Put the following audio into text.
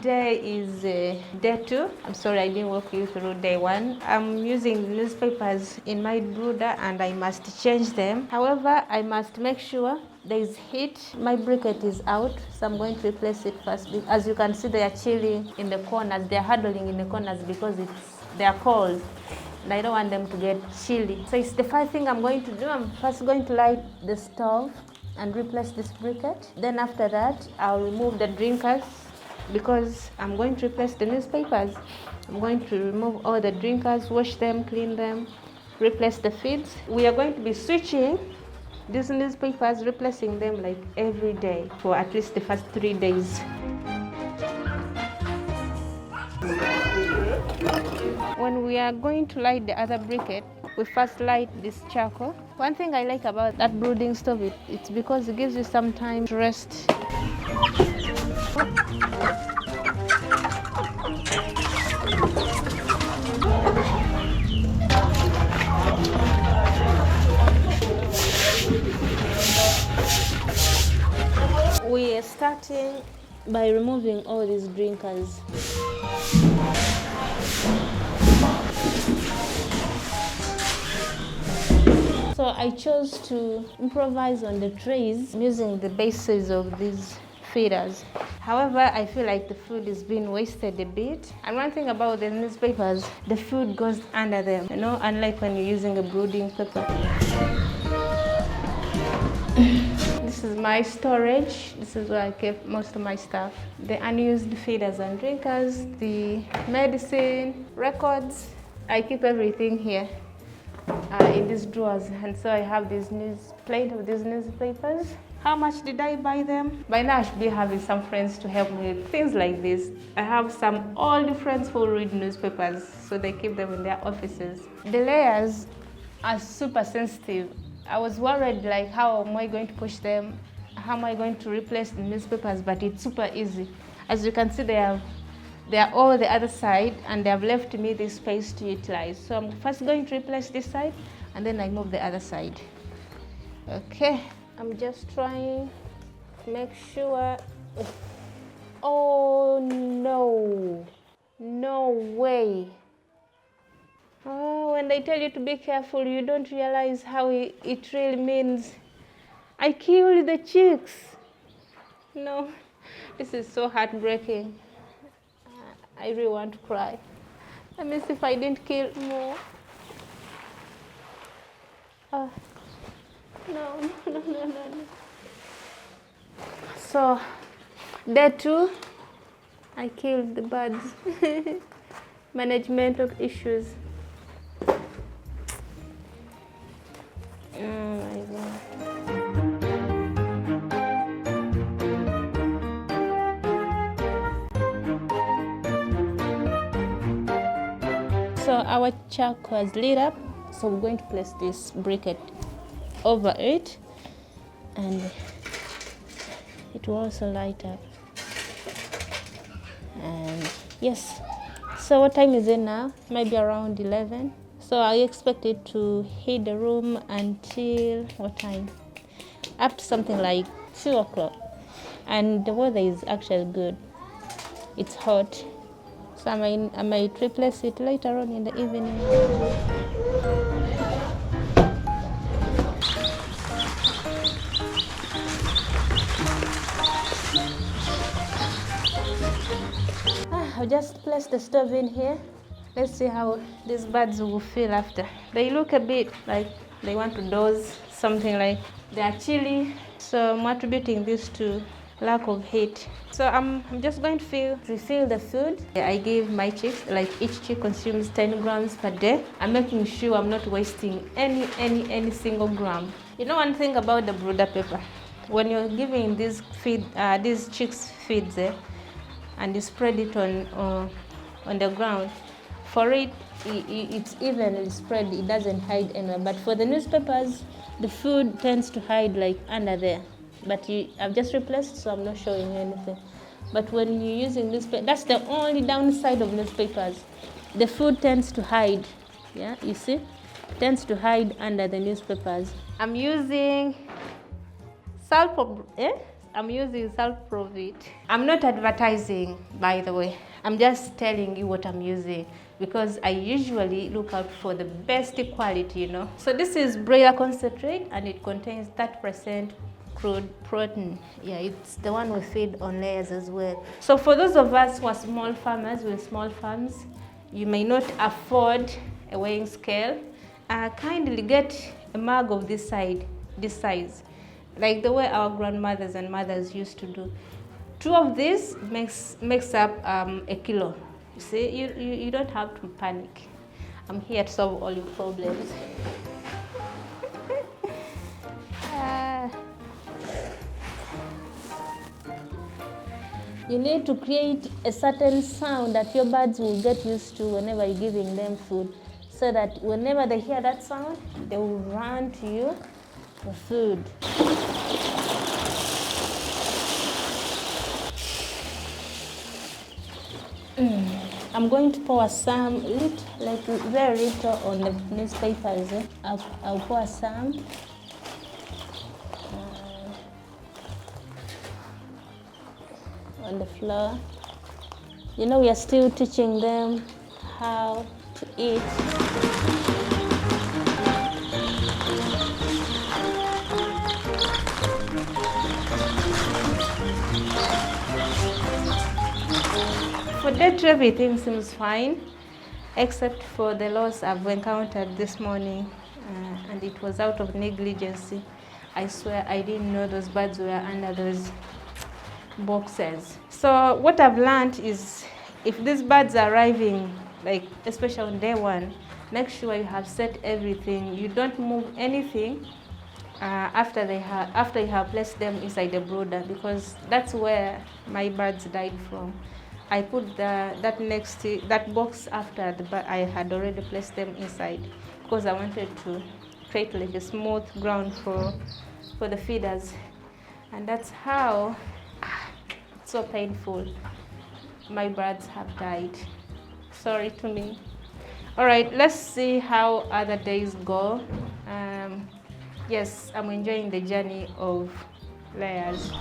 Today is day 2. I'm sorry I didn't walk you through day 1. I'm using newspapers in my brooder and I must change them. However, I must make sure there is heat. My briquette is out, so I'm going to replace it first. As you can see, they are chilling in the corners. They are huddling in the corners because they are cold. And I don't want them to get chilly. So it's the first thing I'm going to do. I'm first going to light the stove and replace this briquette. Then after that, I'll remove the drinkers because I'm going to replace the newspapers. I'm going to remove all the drinkers, wash them, clean them, replace the feeds. We are going to be switching these newspapers, replacing them like every day for at least the first 3 days. When we are going to light the other briquette, we first light this charcoal. One thing I like about that brooding stove, it's because it gives you some time to rest. We are starting by removing all these drinkers. So I chose to improvise on the trays using the bases of these feeders. However, I feel like the food is being wasted a bit. And one thing about the newspapers, the food goes under them, unlike when you're using a brooding paper. This is my storage. This is where I keep most of my stuff. The unused feeders and drinkers, the medicine, records. I keep everything here. In these drawers, and so I have this plate of these newspapers. How much did I buy them? By now I should be having some friends to help me with things like this. I have some old friends who read newspapers, so they keep them in their offices. The layers are super sensitive. I was worried, like, how am I going to push them? How am I going to replace the newspapers? But it's super easy. As you can see, they are all the other side, and they have left me this space to utilize. So I'm first going to replace this side, and then I move the other side. Okay, I'm just trying to make sure. Oh no, no way. Oh, when they tell you to be careful, you don't realize how it really means. I killed the chicks. No, this is so heartbreaking. I really want to cry. Let me see if I didn't kill more. No. So, day 2, I killed the birds. Management issues. Oh my God. So our charcoal has lit up, so we're going to place this briquette over it, and it will also light up. And yes, so what time is it now? Maybe around 11. So I expect it to heat the room until what time? Up to something like 2 o'clock. And the weather is actually good. It's hot. So I might replace it later on in the evening. I'll just place the stove in here. Let's see how these birds will feel after. They look a bit like they want to doze, something like they are chilly. So I'm attributing this to lack of heat. So I'm just going to refill the food. I give my chicks, like each chick consumes 10 grams per day. I'm making sure I'm not wasting any single gram. You know one thing about the brooder paper, when you're giving these chicks feeds and you spread it on the ground, for it's evenly spread, it doesn't hide anywhere. But for the newspapers, the food tends to hide like under there. But I've just replaced, so I'm not showing you anything. But when you're using newspaper, that's the only downside of newspapers. The food tends to hide. Yeah, you see? It tends to hide under the newspapers. I'm using I'm using self-profit. I'm not advertising, by the way. I'm just telling you what I'm using because I usually look out for the best quality, you know. So this is broiler concentrate and it contains 30% crude protein. Yeah, it's the one we feed on layers as well. So for those of us who are small farmers with small farms, you may not afford a weighing scale. Kindly get a mug of this size, like the way our grandmothers and mothers used to do. 2 of these makes up a kilo. You see, you don't have to panic. I'm here to solve all your problems. You need to create a certain sound that your birds will get used to whenever you're giving them food, so that whenever they hear that sound, they will run to you for food. I'm going to pour some, like very little on the newspapers. I'll pour some. On the floor. You know, we are still teaching them how to eat. For that, everything seems fine, except for the loss I've encountered this morning, and it was out of negligence. I swear I didn't know those birds were under those boxes. So what I've learned is, if these birds are arriving, like especially on day 1, make sure you have set everything. You don't move anything after you have placed them inside the brooder, because that's where my birds died from. I put that box after I had already placed them inside, because I wanted to create like a smooth ground for the feeders, and that's how. It's so painful. My birds have died. Sorry to me. All right, let's see how other days go. Yes, I'm enjoying the journey of layers.